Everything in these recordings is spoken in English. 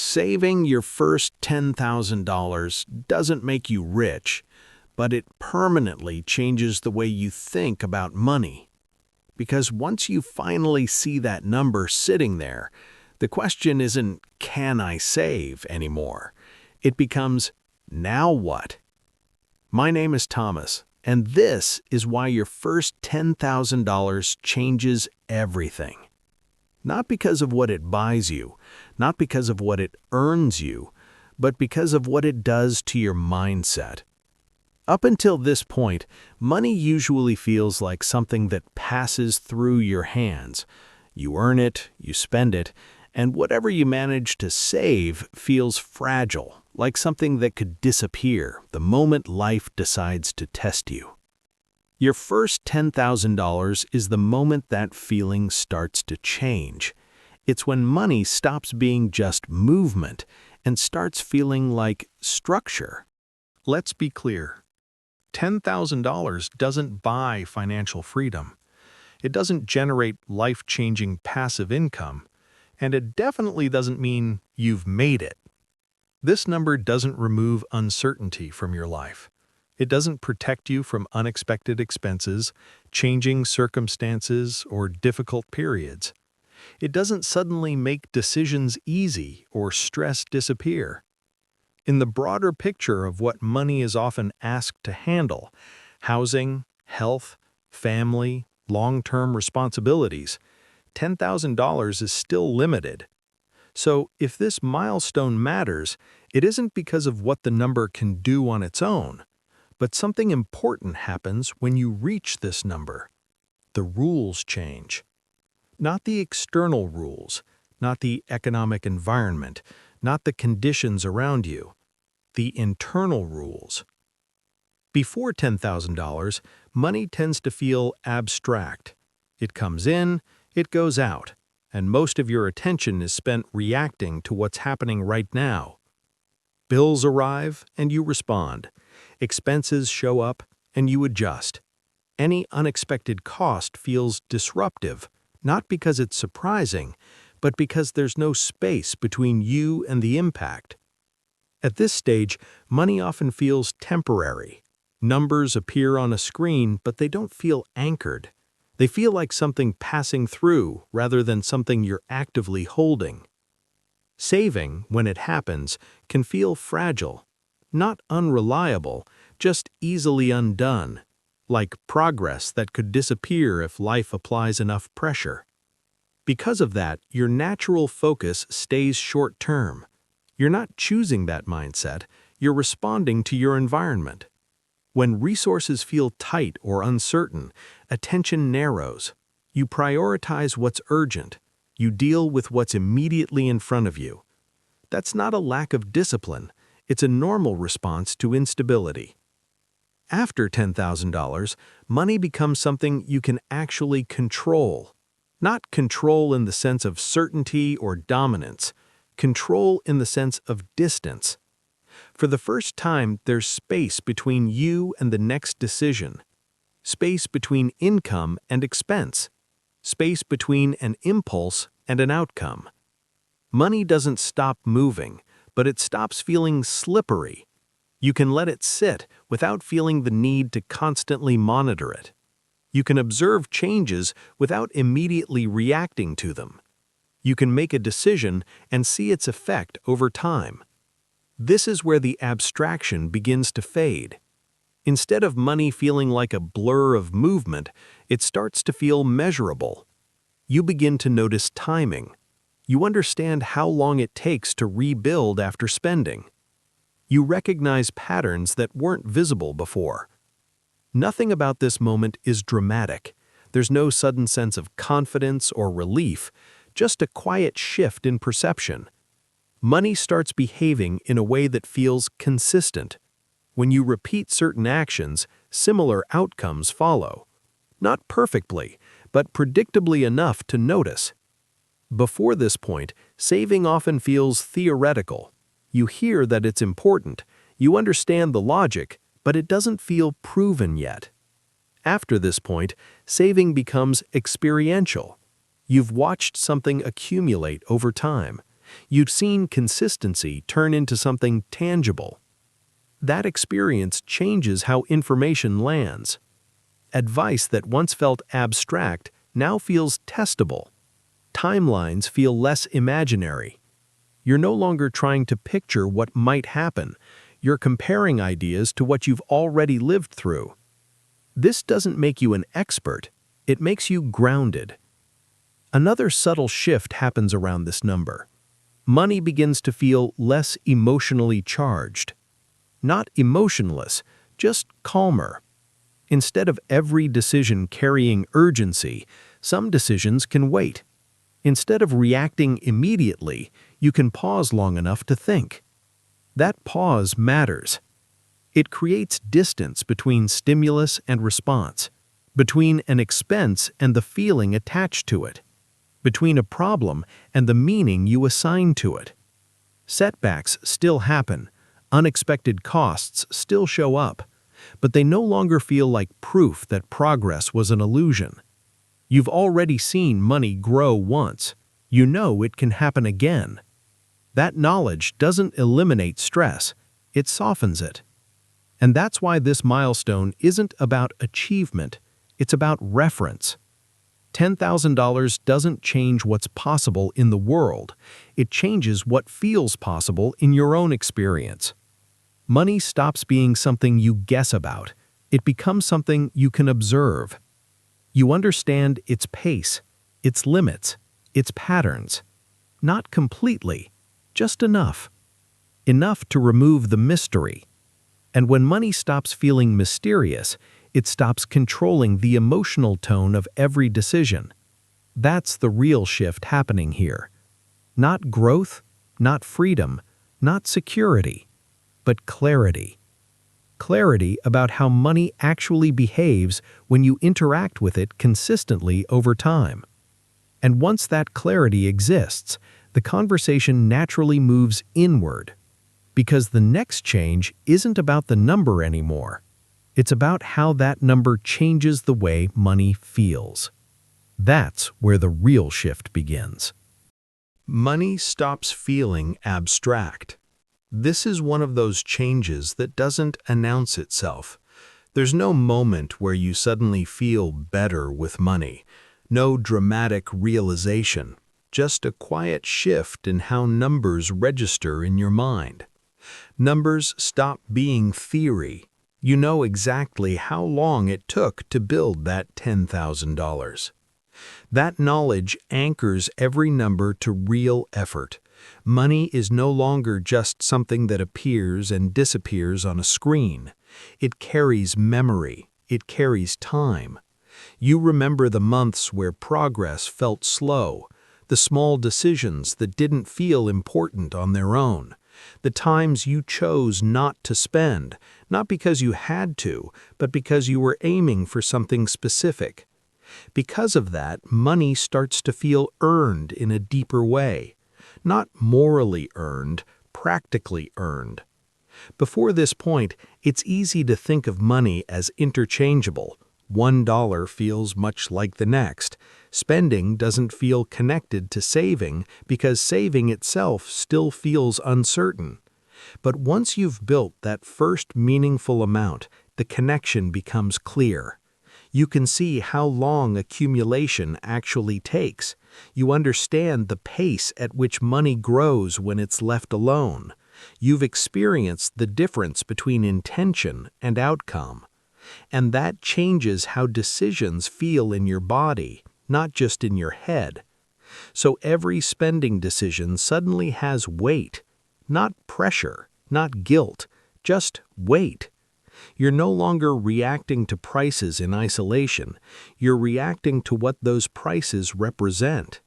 Saving your first $10,000 doesn't make you rich, but it permanently changes the way you think about money. Because once you finally see that number sitting there, the question isn't, can I save anymore? It becomes, now what? My name is Thomas, and this is why your first $10,000 changes everything. Not because of what it buys you, not because of what it earns you, but because of what it does to your mindset. Up until this point, money usually feels like something that passes through your hands. You earn it, you spend it, and whatever you manage to save feels fragile, like something that could disappear the moment life decides to test you. Your first $10,000 is the moment that feeling starts to change. It's when money stops being just movement and starts feeling like structure. Let's be clear. $10,000 doesn't buy financial freedom. It doesn't generate life-changing passive income, and it definitely doesn't mean you've made it. This number doesn't remove uncertainty from your life. It doesn't protect you from unexpected expenses, changing circumstances, or difficult periods. It doesn't suddenly make decisions easy or stress disappear. In the broader picture of what money is often asked to handle, housing, health, family, long-term responsibilities, $10,000 is still limited. So if this milestone matters, it isn't because of what the number can do on its own. But something important happens when you reach this number. The rules change. Not the external rules, not the economic environment, not the conditions around you. The internal rules. Before $10,000, money tends to feel abstract. It comes in, it goes out, and most of your attention is spent reacting to what's happening right now. Bills arrive, and you respond. Expenses show up, and you adjust. Any unexpected cost feels disruptive, not because it's surprising, but because there's no space between you and the impact. At this stage, money often feels temporary. Numbers appear on a screen, but they don't feel anchored. They feel like something passing through rather than something you're actively holding. Saving, when it happens, can feel fragile. Not unreliable, just easily undone, like progress that could disappear if life applies enough pressure. Because of that, your natural focus stays short-term. You're not choosing that mindset, you're responding to your environment. When resources feel tight or uncertain, attention narrows. You prioritize what's urgent. You deal with what's immediately in front of you. That's not a lack of discipline. It's a normal response to instability. After $10,000, money becomes something you can actually control. Not control in the sense of certainty or dominance, control in the sense of distance. For the first time, there's space between you and the next decision. Space between income and expense. Space between an impulse and an outcome. Money doesn't stop moving, but it stops feeling slippery. You can let it sit without feeling the need to constantly monitor it. You can observe changes without immediately reacting to them. You can make a decision and see its effect over time. This is where the abstraction begins to fade. Instead of money feeling like a blur of movement, it starts to feel measurable. You begin to notice timing. You understand how long it takes to rebuild after spending. You recognize patterns that weren't visible before. Nothing about this moment is dramatic. There's no sudden sense of confidence or relief, just a quiet shift in perception. Money starts behaving in a way that feels consistent. When you repeat certain actions, similar outcomes follow. Not perfectly, but predictably enough to notice. Before this point, saving often feels theoretical. You hear that it's important, you understand the logic, but it doesn't feel proven yet. After this point, saving becomes experiential. You've watched something accumulate over time. You'd seen consistency turn into something tangible. That experience changes how information lands. Advice that once felt abstract now feels testable. Timelines feel less imaginary. You're no longer trying to picture what might happen. You're comparing ideas to what you've already lived through. This doesn't make you an expert. It makes you grounded. Another subtle shift happens around this number. Money begins to feel less emotionally charged. Not emotionless, just calmer. Instead of every decision carrying urgency, some decisions can wait. Instead of reacting immediately, you can pause long enough to think. That pause matters. It creates distance between stimulus and response, between an expense and the feeling attached to it, between a problem and the meaning you assign to it. Setbacks still happen, unexpected costs still show up, but they no longer feel like proof that progress was an illusion. You've already seen money grow once. You know it can happen again. That knowledge doesn't eliminate stress, it softens it. And that's why this milestone isn't about achievement, it's about reference. $10,000 doesn't change what's possible in the world, it changes what feels possible in your own experience. Money stops being something you guess about, it becomes something you can observe. You understand its pace, its limits, its patterns. Not completely, just enough. Enough to remove the mystery. And when money stops feeling mysterious, it stops controlling the emotional tone of every decision. That's the real shift happening here. Not growth, not freedom, not security, but clarity. Clarity about how money actually behaves when you interact with it consistently over time. And once that clarity exists, the conversation naturally moves inward. Because the next change isn't about the number anymore. It's about how that number changes the way money feels. That's where the real shift begins. Money stops feeling abstract. This is one of those changes that doesn't announce itself. There's no moment where you suddenly feel better with money. No dramatic realization. Just a quiet shift in how numbers register in your mind. Numbers stop being theory. You know exactly how long it took to build that $10,000. That knowledge anchors every number to real effort. Money is no longer just something that appears and disappears on a screen. It carries memory. It carries time. You remember the months where progress felt slow, the small decisions that didn't feel important on their own, the times you chose not to spend, not because you had to, but because you were aiming for something specific. Because of that, money starts to feel earned in a deeper way. Not morally earned, practically earned. Before this point, it's easy to think of money as interchangeable. $1 feels much like the next. Spending doesn't feel connected to saving because saving itself still feels uncertain. But once you've built that first meaningful amount, the connection becomes clear. You can see how long accumulation actually takes. You understand the pace at which money grows when it's left alone. You've experienced the difference between intention and outcome. And that changes how decisions feel in your body, not just in your head. So every spending decision suddenly has weight, not pressure, not guilt, just weight. You're no longer reacting to prices in isolation. You're reacting to what those prices represent.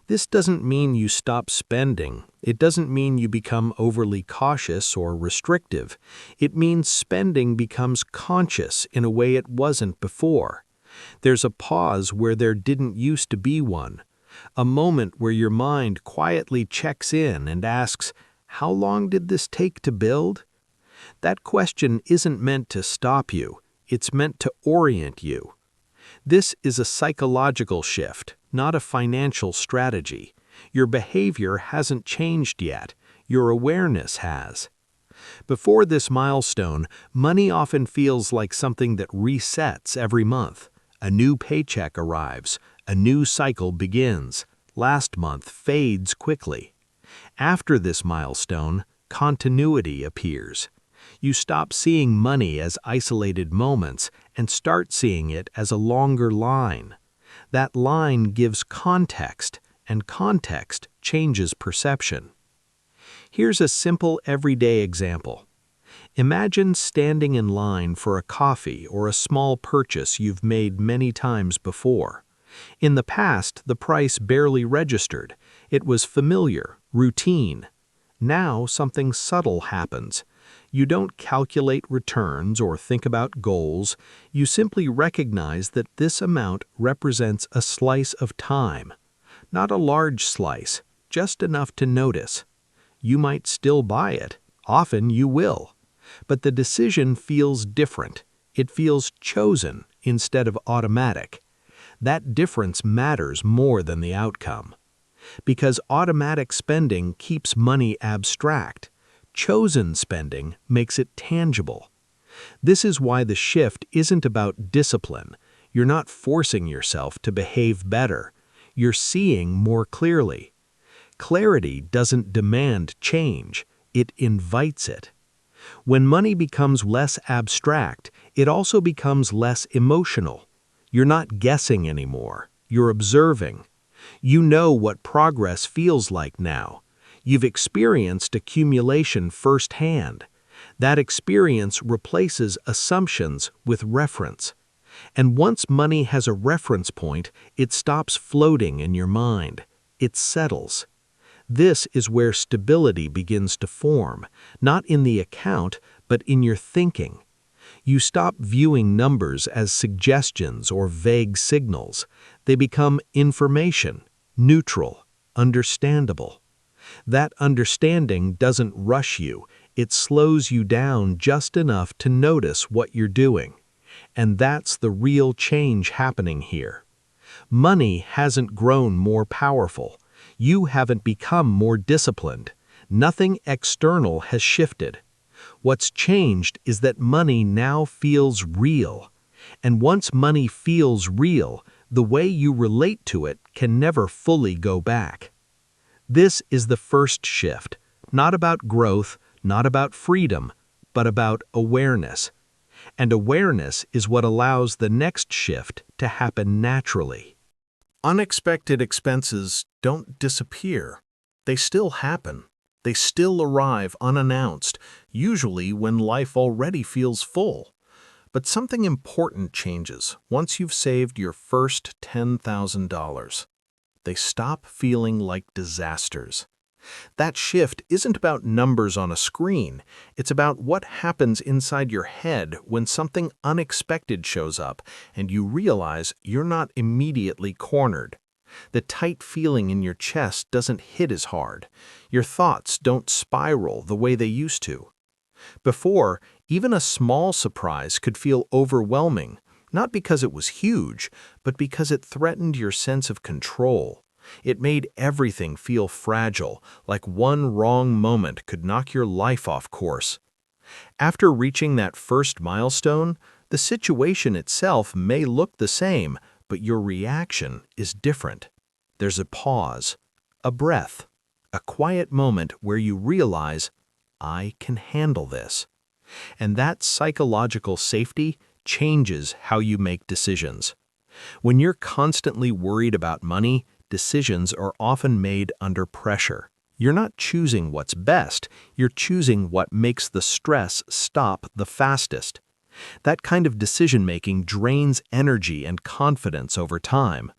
This doesn't mean you stop spending. It doesn't mean you become overly cautious or restrictive. It means spending becomes conscious in a way it wasn't before. There's a pause where there didn't used to be one. A moment where your mind quietly checks in and asks, "How long did this take to build?" That question isn't meant to stop you. It's meant to orient you. This is a psychological shift, not a financial strategy. Your behavior hasn't changed yet. Your awareness has. Before this milestone, money often feels like something that resets every month. A new paycheck arrives. A new cycle begins. Last month fades quickly. After this milestone, continuity appears. You stop seeing money as isolated moments and start seeing it as a longer line. That line gives context, and context changes perception. Here's a simple everyday example. Imagine standing in line for a coffee or a small purchase you've made many times before. In the past, the price barely registered. It was familiar, routine. Now something subtle happens. You don't calculate returns or think about goals. You simply recognize that this amount represents a slice of time. Not a large slice, just enough to notice. You might still buy it. Often you will. But the decision feels different. It feels chosen instead of automatic. That difference matters more than the outcome. Because automatic spending keeps money abstract. Chosen spending makes it tangible. This is why the shift isn't about discipline. You're not forcing yourself to behave better. You're seeing more clearly. Clarity doesn't demand change. It invites it. When money becomes less abstract, it also becomes less emotional. You're not guessing anymore. You're observing. You know what progress feels like now. You've experienced accumulation firsthand. That experience replaces assumptions with reference. And once money has a reference point, it stops floating in your mind. It settles. This is where stability begins to form, not in the account, but in your thinking. You stop viewing numbers as suggestions or vague signals. They become information, neutral, understandable. That understanding doesn't rush you. It slows you down just enough to notice what you're doing. And that's the real change happening here. Money hasn't grown more powerful. You haven't become more disciplined. Nothing external has shifted. What's changed is that money now feels real. And once money feels real, the way you relate to it can never fully go back. This is the first shift, not about growth, not about freedom, but about awareness. And awareness is what allows the next shift to happen naturally. Unexpected expenses don't disappear. They still happen. They still arrive unannounced, usually when life already feels full. But something important changes once you've saved your first $10,000. They stop feeling like disasters. That shift isn't about numbers on a screen. It's about what happens inside your head when something unexpected shows up and you realize you're not immediately cornered. The tight feeling in your chest doesn't hit as hard. Your thoughts don't spiral the way they used to. Before, even a small surprise could feel overwhelming, not because it was huge, but because it threatened your sense of control. It made everything feel fragile, like one wrong moment could knock your life off course. After reaching that first milestone, the situation itself may look the same, but your reaction is different. There's a pause, a breath, a quiet moment where you realize, I can handle this. And that psychological safety changes how you make decisions. When you're constantly worried about money, decisions are often made under pressure. You're not choosing what's best, you're choosing what makes the stress stop the fastest. That kind of decision-making drains energy and confidence over time.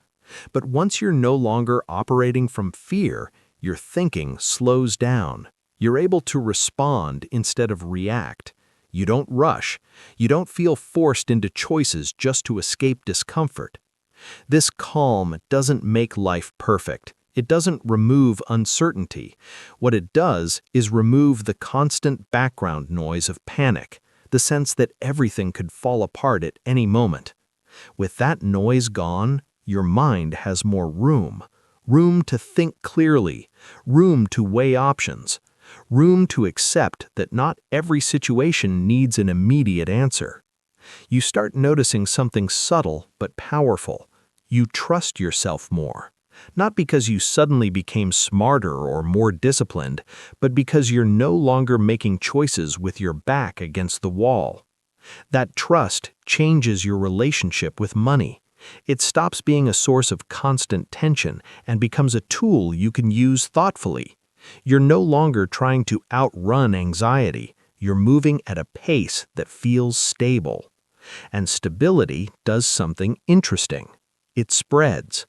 But once you're no longer operating from fear, your thinking slows down. You're able to respond instead of react. You don't rush. You don't feel forced into choices just to escape discomfort. This calm doesn't make life perfect. It doesn't remove uncertainty. What it does is remove the constant background noise of panic, the sense that everything could fall apart at any moment. With that noise gone, your mind has more room, room to think clearly, room to weigh options, room to accept that not every situation needs an immediate answer. You start noticing something subtle but powerful. You trust yourself more. Not because you suddenly became smarter or more disciplined, but because you're no longer making choices with your back against the wall. That trust changes your relationship with money. It stops being a source of constant tension and becomes a tool you can use thoughtfully. You're no longer trying to outrun anxiety. You're moving at a pace that feels stable. And stability does something interesting. It spreads.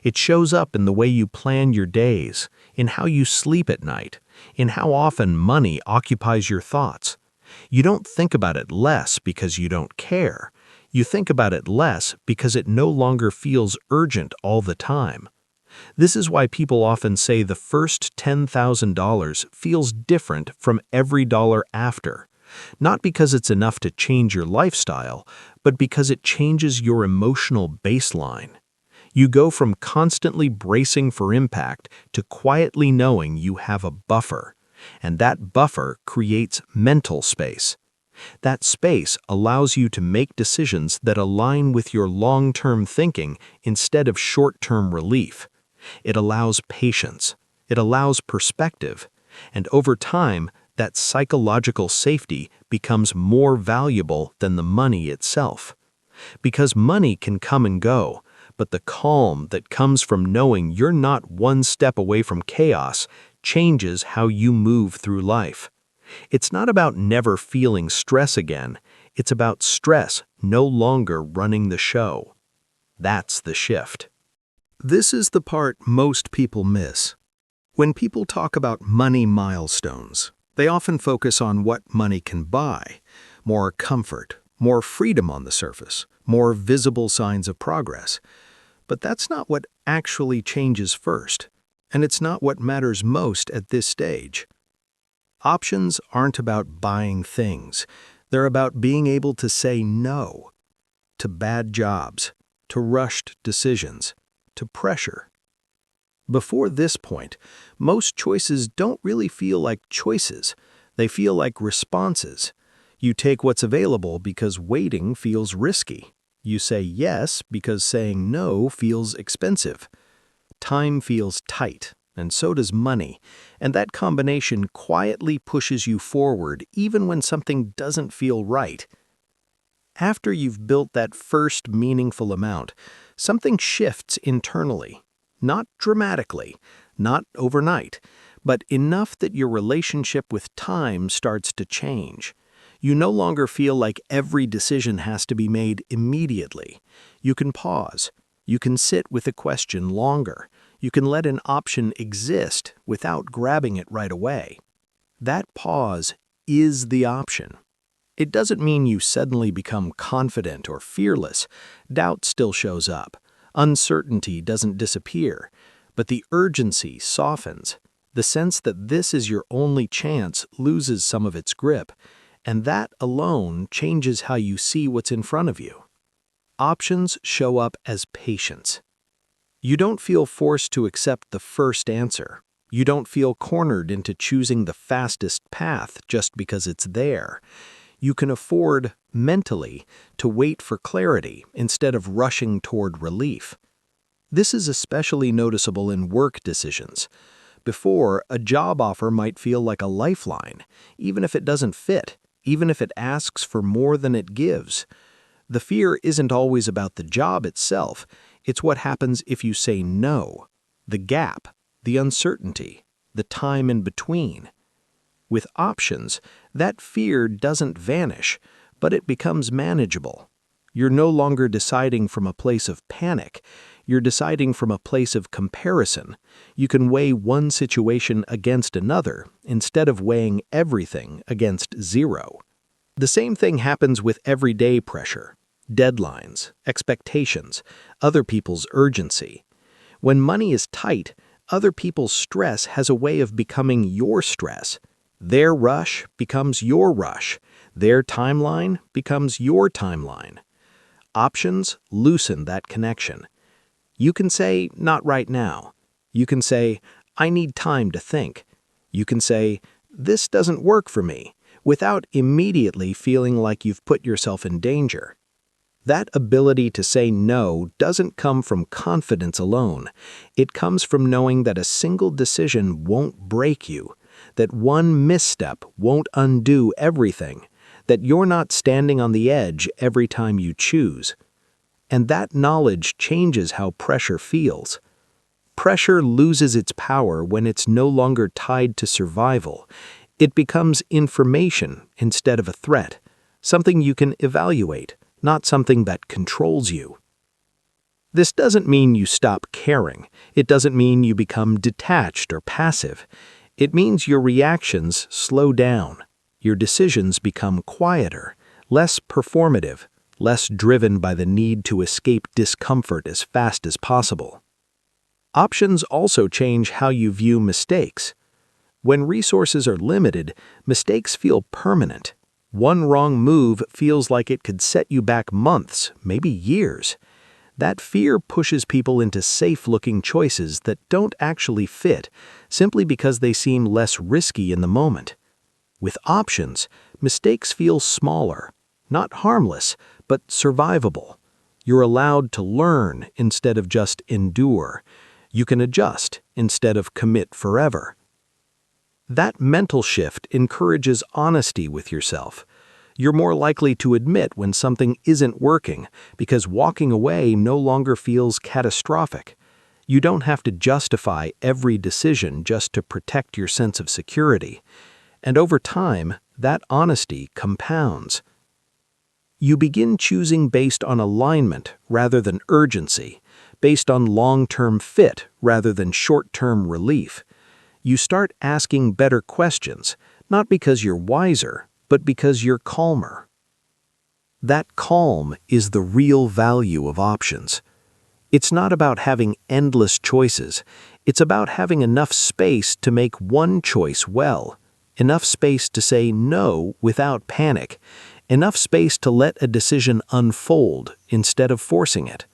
It shows up in the way you plan your days, in how you sleep at night, in how often money occupies your thoughts. You don't think about it less because you don't care. You think about it less because it no longer feels urgent all the time. This is why people often say the first $10,000 feels different from every dollar after. Not because it's enough to change your lifestyle, but because it changes your emotional baseline. You go from constantly bracing for impact to quietly knowing you have a buffer, and that buffer creates mental space. That space allows you to make decisions that align with your long-term thinking instead of short-term relief. It allows patience. It allows perspective. And over time, that psychological safety becomes more valuable than the money itself. Because money can come and go, but the calm that comes from knowing you're not one step away from chaos changes how you move through life. It's not about never feeling stress again. It's about stress no longer running the show. That's the shift. This is the part most people miss. When people talk about money milestones, they often focus on what money can buy: more comfort, more freedom on the surface, more visible signs of progress. But that's not what actually changes first, and it's not what matters most at this stage. Options aren't about buying things. They're about being able to say no to bad jobs, to rushed decisions, to pressure. Before this point, most choices don't really feel like choices. They feel like responses. You take what's available because waiting feels risky. You say yes because saying no feels expensive. Time feels tight, and so does money, and that combination quietly pushes you forward even when something doesn't feel right. After you've built that first meaningful amount, something shifts internally. Not dramatically, not overnight, but enough that your relationship with time starts to change. You no longer feel like every decision has to be made immediately. You can pause. You can sit with a question longer. You can let an option exist without grabbing it right away. That pause is the option. It doesn't mean you suddenly become confident or fearless. Doubt still shows up. Uncertainty doesn't disappear, but the urgency softens. The sense that this is your only chance loses some of its grip, and that alone changes how you see what's in front of you. Options show up as patience. You don't feel forced to accept the first answer. You don't feel cornered into choosing the fastest path just because it's there. You can afford, mentally, to wait for clarity instead of rushing toward relief. This is especially noticeable in work decisions. Before, a job offer might feel like a lifeline, even if it doesn't fit, even if it asks for more than it gives. The fear isn't always about the job itself. It's what happens if you say no, the gap, the uncertainty, the time in between. With options, that fear doesn't vanish, but it becomes manageable. You're no longer deciding from a place of panic. You're deciding from a place of comparison. You can weigh one situation against another instead of weighing everything against zero. The same thing happens with everyday pressure, deadlines, expectations, other people's urgency. When money is tight, other people's stress has a way of becoming your stress. Their rush becomes your rush. Their timeline becomes your timeline. Options loosen that connection. You can say, not right now. You can say, "I need time to think." You can say, "This doesn't work for me," without immediately feeling like you've put yourself in danger. That ability to say no doesn't come from confidence alone. It comes from knowing that a single decision won't break you, that one misstep won't undo everything, that you're not standing on the edge every time you choose. And that knowledge changes how pressure feels. Pressure loses its power when it's no longer tied to survival. It becomes information instead of a threat, something you can evaluate, not something that controls you. This doesn't mean you stop caring. It doesn't mean you become detached or passive. It means your reactions slow down. Your decisions become quieter, less performative, less driven by the need to escape discomfort as fast as possible. Options also change how you view mistakes. When resources are limited, mistakes feel permanent. One wrong move feels like it could set you back months, maybe years. That fear pushes people into safe-looking choices that don't actually fit, simply because they seem less risky in the moment. With options, mistakes feel smaller, not harmless, but survivable. You're allowed to learn instead of just endure. You can adjust instead of commit forever. That mental shift encourages honesty with yourself. You're more likely to admit when something isn't working because walking away no longer feels catastrophic. You don't have to justify every decision just to protect your sense of security. And over time, that honesty compounds. You begin choosing based on alignment rather than urgency, based on long-term fit rather than short-term relief. You start asking better questions, not because you're wiser, but because you're calmer. That calm is the real value of options. It's not about having endless choices. It's about having enough space to make one choice well, enough space to say no without panic, enough space to let a decision unfold instead of forcing it.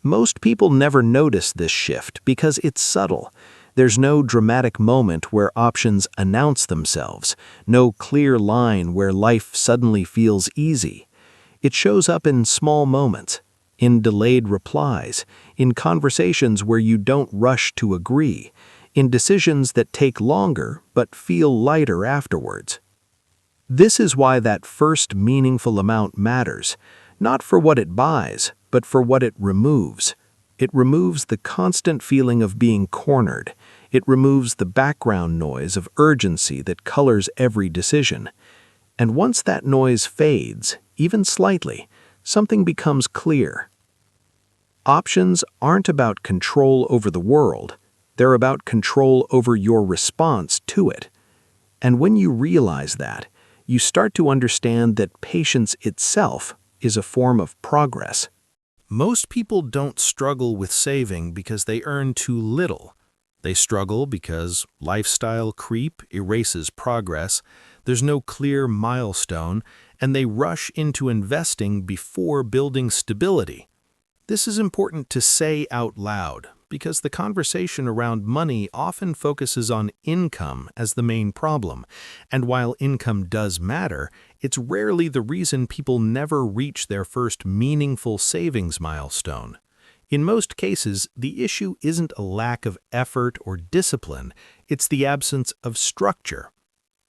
Most people never notice this shift because it's subtle. There's no dramatic moment where options announce themselves, no clear line where life suddenly feels easy. It shows up in small moments, in delayed replies, in conversations where you don't rush to agree, in decisions that take longer but feel lighter afterwards. This is why that first meaningful amount matters, not for what it buys, but for what it removes. It removes the constant feeling of being cornered. It removes the background noise of urgency that colors every decision. And once that noise fades, even slightly, something becomes clear. Options aren't about control over the world. They're about control over your response to it. And when you realize that, you start to understand that patience itself is a form of progress. Most people don't struggle with saving because they earn too little. They struggle because lifestyle creep erases progress, there's no clear milestone, and they rush into investing before building stability. This is important to say out loud because the conversation around money often focuses on income as the main problem, and while income does matter, it's rarely the reason people never reach their first meaningful savings milestone. In most cases, the issue isn't a lack of effort or discipline, it's the absence of structure.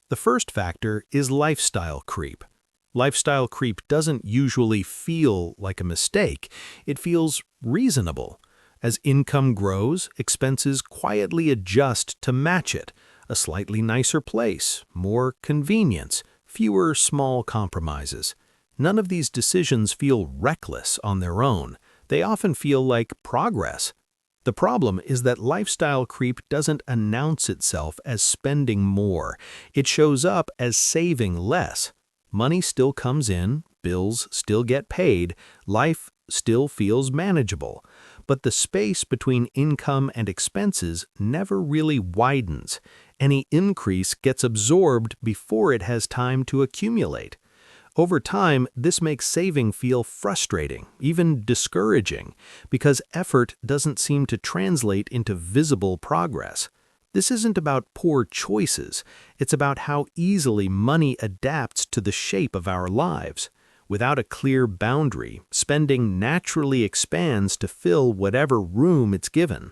The first factor is lifestyle creep. Lifestyle creep doesn't usually feel like a mistake, it feels reasonable. As income grows, expenses quietly adjust to match it. A slightly nicer place, more convenience, fewer small compromises. None of these decisions feel reckless on their own. They often feel like progress. The problem is that lifestyle creep doesn't announce itself as spending more. It shows up as saving less. Money still comes in, bills still get paid, life still feels manageable. But the space between income and expenses never really widens. Any increase gets absorbed before it has time to accumulate. Over time, this makes saving feel frustrating, even discouraging, because effort doesn't seem to translate into visible progress. This isn't about poor choices, it's about how easily money adapts to the shape of our lives. Without a clear boundary, spending naturally expands to fill whatever room it's given.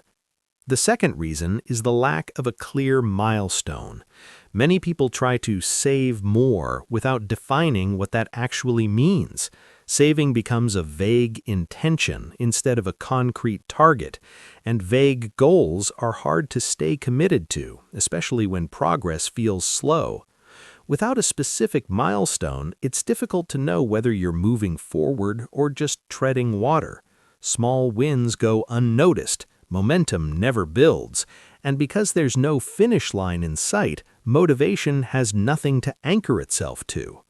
The second reason is the lack of a clear milestone. Many people try to save more without defining what that actually means. Saving becomes a vague intention instead of a concrete target, and vague goals are hard to stay committed to, especially when progress feels slow. Without a specific milestone, it's difficult to know whether you're moving forward or just treading water. Small wins go unnoticed, momentum never builds, and because there's no finish line in sight, motivation has nothing to anchor itself to.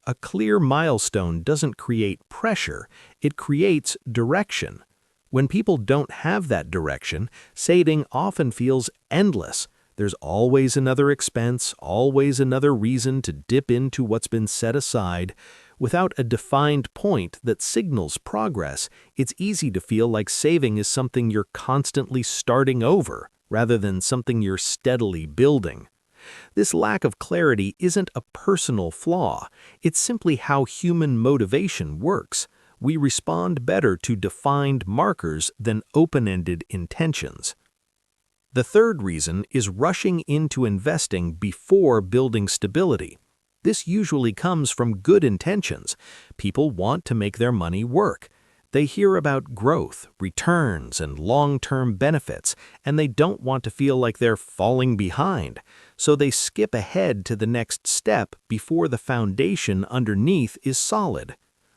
A clear milestone doesn't create pressure, it creates direction. When people don't have that direction, saving often feels endless. There's always another expense, always another reason to dip into what's been set aside. Without a defined point that signals progress, it's easy to feel like saving is something you're constantly starting over, rather than something you're steadily building. This lack of clarity isn't a personal flaw, it's simply how human motivation works. We respond better to defined markers than open-ended intentions. The third reason is rushing into investing before building stability. This usually comes from good intentions. People want to make their money work. They hear about growth, returns, and long-term benefits, and they don't want to feel like they're falling behind. So they skip ahead to the next step before the foundation underneath is solid.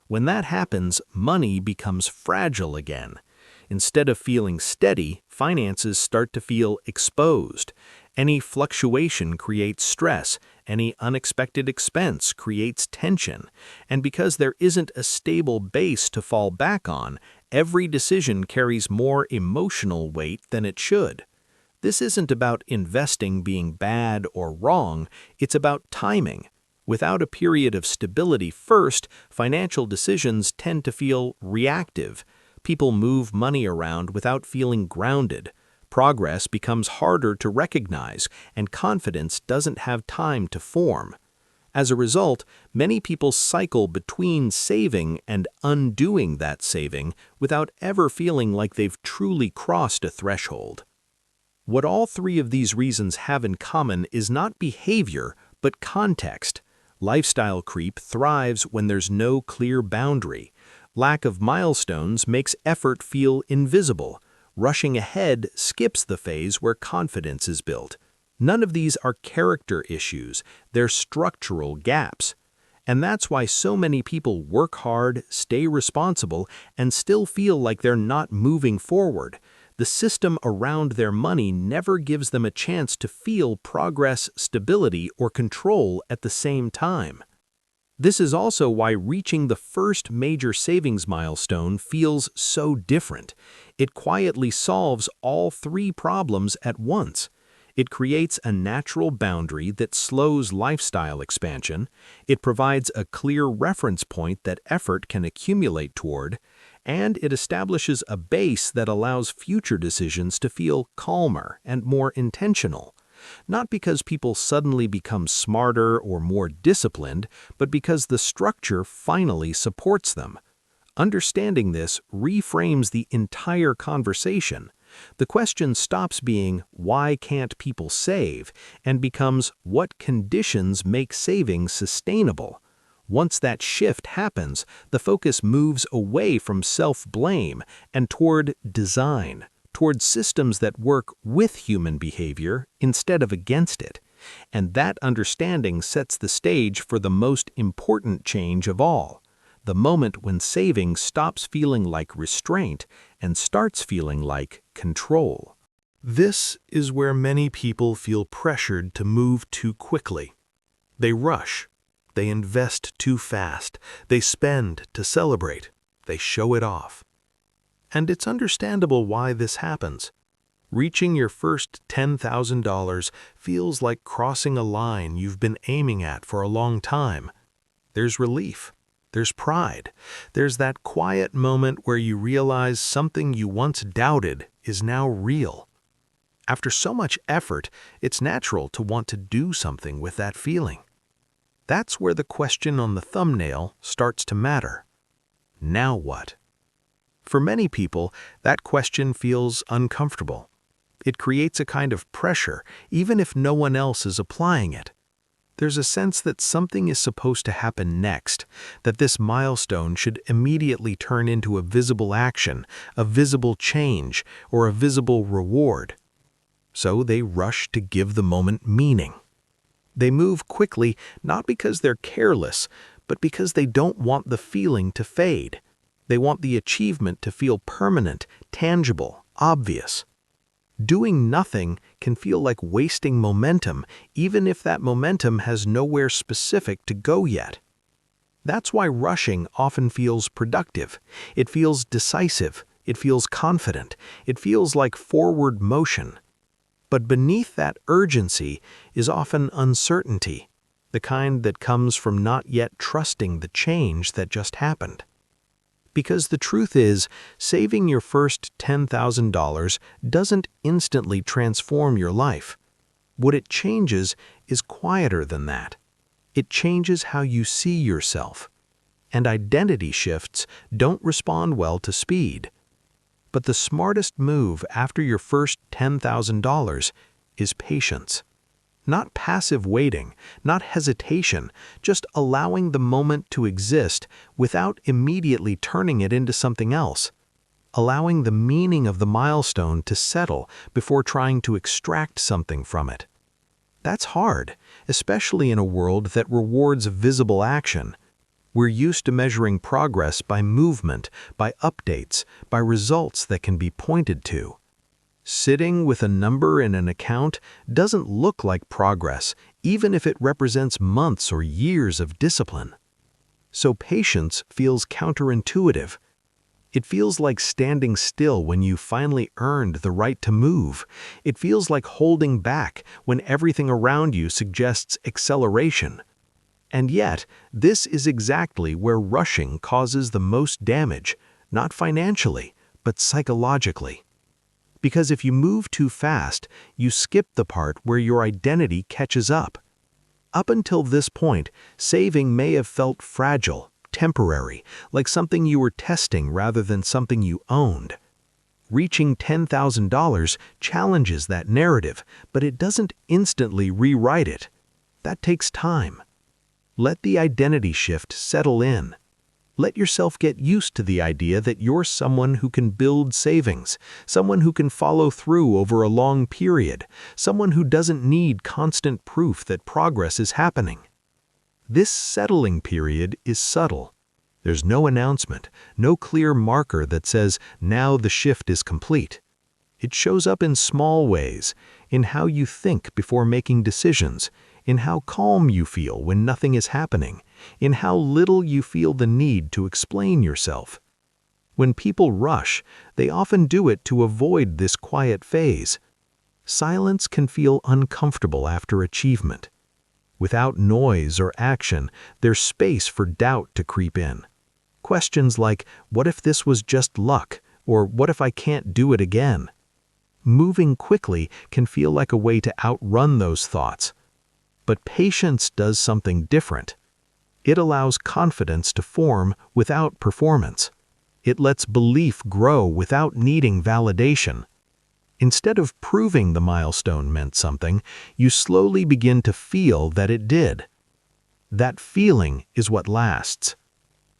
When that happens, money becomes fragile again. Instead of feeling steady, finances start to feel exposed. Any fluctuation creates stress, any unexpected expense creates tension, and because there isn't a stable base to fall back on, every decision carries more emotional weight than it should. This isn't about investing being bad or wrong, it's about timing. Without a period of stability first, financial decisions tend to feel reactive. People move money around without feeling grounded. Progress becomes harder to recognize, and confidence doesn't have time to form. As a result, many people cycle between saving and undoing that saving without ever feeling like they've truly crossed a threshold. What all three of these reasons have in common is not behavior, but context. Lifestyle creep thrives when there's no clear boundary. Lack of milestones makes effort feel invisible. Rushing ahead skips the phase where confidence is built. None of these are character issues, they're structural gaps. And that's why so many people work hard, stay responsible, and still feel like they're not moving forward. The system around their money never gives them a chance to feel progress, stability, or control at the same time. This is also why reaching the first major savings milestone feels so different. It quietly solves all three problems at once. It creates a natural boundary that slows lifestyle expansion, it provides a clear reference point that effort can accumulate toward, and it establishes a base that allows future decisions to feel calmer and more intentional. Not because people suddenly become smarter or more disciplined, but because the structure finally supports them. Understanding this reframes the entire conversation. The question stops being, "Why can't people save?" and becomes, "What conditions make saving sustainable?" Once that shift happens, the focus moves away from self-blame and toward design, toward systems that work with human behavior instead of against it. And that understanding sets the stage for the most important change of all, the moment when saving stops feeling like restraint and starts feeling like control. This is where many people feel pressured to move too quickly. They rush. They invest too fast. They spend to celebrate. They show it off. And it's understandable why this happens. Reaching your first $10,000 feels like crossing a line you've been aiming at for a long time. there's relief, there's pride, there's that quiet moment where you realize something you once doubted is now real. After so much effort, it's natural to want to do something with that feeling. That's where the question on the thumbnail starts to matter. Now what? For many people, that question feels uncomfortable. It creates a kind of pressure, even if no one else is applying it. There's a sense that something is supposed to happen next, that this milestone should immediately turn into a visible action, a visible change, or a visible reward. So they rush to give the moment meaning. They move quickly not because they're careless, but because they don't want the feeling to fade. They want the achievement to feel permanent, tangible, obvious. Doing nothing can feel like wasting momentum, even if that momentum has nowhere specific to go yet. That's why rushing often feels productive. It feels decisive. It feels confident. It feels like forward motion. But beneath that urgency is often uncertainty, the kind that comes from not yet trusting the change that just happened. Because the truth is, saving your first $10,000 doesn't instantly transform your life. What it changes is quieter than that. It changes how you see yourself. And identity shifts don't respond well to speed. But the smartest move after your first $10,000 is patience. Not passive waiting, not hesitation, just allowing the moment to exist without immediately turning it into something else. Allowing the meaning of the milestone to settle before trying to extract something from it. That's hard, especially in a world that rewards visible action. We're used to measuring progress by movement, by updates, by results that can be pointed to. Sitting with a number in an account doesn't look like progress, even if it represents months or years of discipline. So patience feels counterintuitive. It feels like standing still when you finally earned the right to move. It feels like holding back when everything around you suggests acceleration. And yet, this is exactly where rushing causes the most damage, not financially, but psychologically. Because if you move too fast, you skip the part where your identity catches up. Up until this point, saving may have felt fragile, temporary, like something you were testing rather than something you owned. Reaching $10,000 challenges that narrative, but it doesn't instantly rewrite it. That takes time. Let the identity shift settle in. Let yourself get used to the idea that you're someone who can build savings, someone who can follow through over a long period, someone who doesn't need constant proof that progress is happening. This settling period is subtle. There's no announcement, no clear marker that says, now the shift is complete. It shows up in small ways, in how you think before making decisions, in how calm you feel when nothing is happening, in how little you feel the need to explain yourself. When people rush, they often do it to avoid this quiet phase. Silence can feel uncomfortable after achievement. Without noise or action, there's space for doubt to creep in. Questions like, what if this was just luck? Or what if I can't do it again? Moving quickly can feel like a way to outrun those thoughts. But patience does something different. It allows confidence to form without performance. It lets belief grow without needing validation. Instead of proving the milestone meant something, you slowly begin to feel that it did. That feeling is what lasts.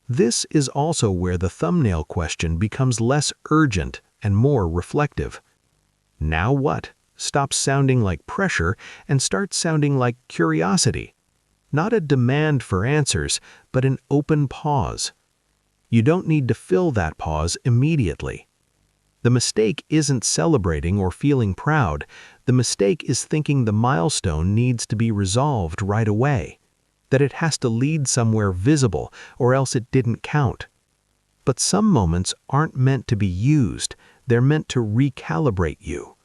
This is also where the thumbnail question becomes less urgent and more reflective. Now what? Stops sounding like pressure and starts sounding like curiosity. Not a demand for answers, but an open pause. You don't need to fill that pause immediately. The mistake isn't celebrating or feeling proud. The mistake is thinking the milestone needs to be resolved right away, that it has to lead somewhere visible or else it didn't count. But some moments aren't meant to be used. They're meant to recalibrate you.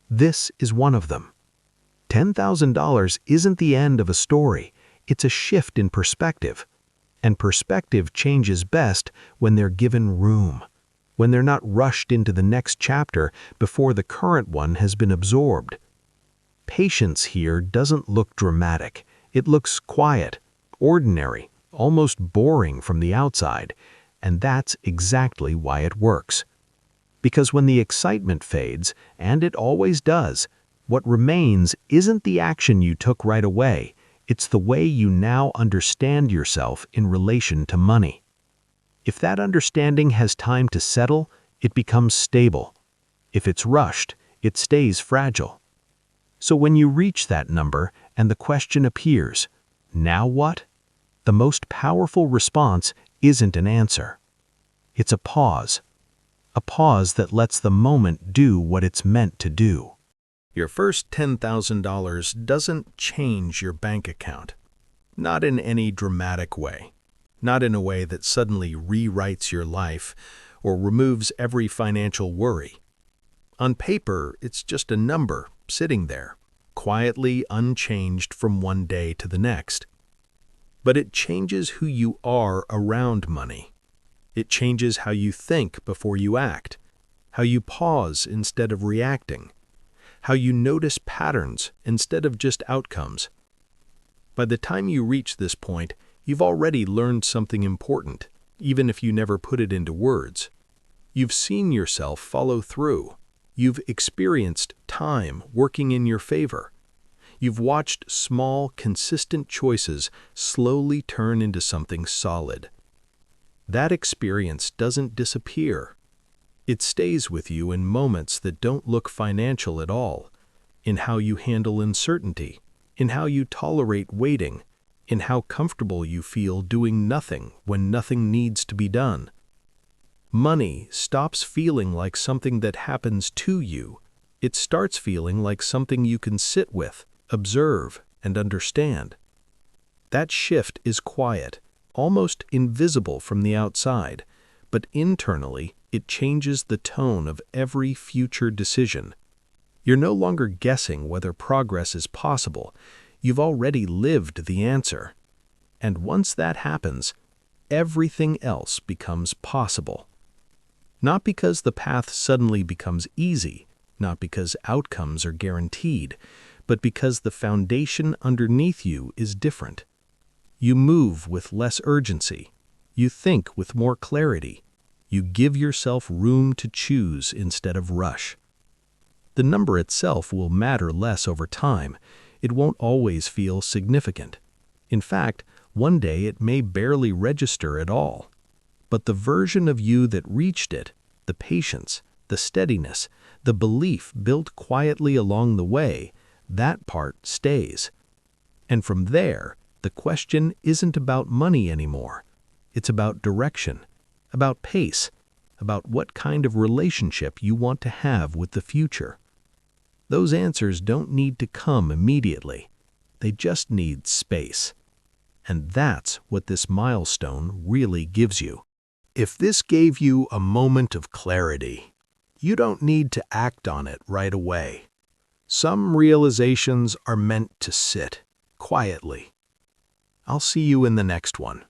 This is one of them. $10,000 isn't the end of a story. It's a shift in perspective. And perspective changes best when they're given room, when they're not rushed into the next chapter before the current one has been absorbed. Patience here doesn't look dramatic. It looks quiet, ordinary, almost boring from the outside, and that's exactly why it works. Because when the excitement fades, and it always does, what remains isn't the action you took right away, it's the way you now understand yourself in relation to money. If that understanding has time to settle, it becomes stable. If it's rushed, it stays fragile. So when you reach that number and the question appears, now what? The most powerful response isn't an answer. It's a pause that lets the moment do what it's meant to do. Your first $10,000 doesn't change your bank account. Not in any dramatic way. Not in a way that suddenly rewrites your life or removes every financial worry. On paper, it's just a number sitting there, quietly unchanged from one day to the next. But it changes who you are around money. It changes how you think before you act, how you pause instead of reacting, how you notice patterns instead of just outcomes. By the time you reach this point, you've already learned something important, even if you never put it into words. You've seen yourself follow through. You've experienced time working in your favor. You've watched small, consistent choices slowly turn into something solid. That experience doesn't disappear. It stays with you in moments that don't look financial at all, in how you handle uncertainty, in how you tolerate waiting, in how comfortable you feel doing nothing when nothing needs to be done. Money stops feeling like something that happens to you. It starts feeling like something you can sit with, observe, and understand. That shift is quiet, almost invisible from the outside, but internally it changes the tone of every future decision. You're no longer guessing whether progress is possible. You've already lived the answer. And once that happens, everything else becomes possible. Not because the path suddenly becomes easy, not because outcomes are guaranteed, but because the foundation underneath you is different. You move with less urgency. You think with more clarity. You give yourself room to choose instead of rush. The number itself will matter less over time. It won't always feel significant. In fact, one day it may barely register at all. But the version of you that reached it, the patience, the steadiness, the belief built quietly along the way, that part stays. And from there, the question isn't about money anymore. It's about direction, about pace, about what kind of relationship you want to have with the future. Those answers don't need to come immediately. They just need space. And that's what this milestone really gives you. If this gave you a moment of clarity, you don't need to act on it right away. Some realizations are meant to sit quietly. I'll see you in the next one.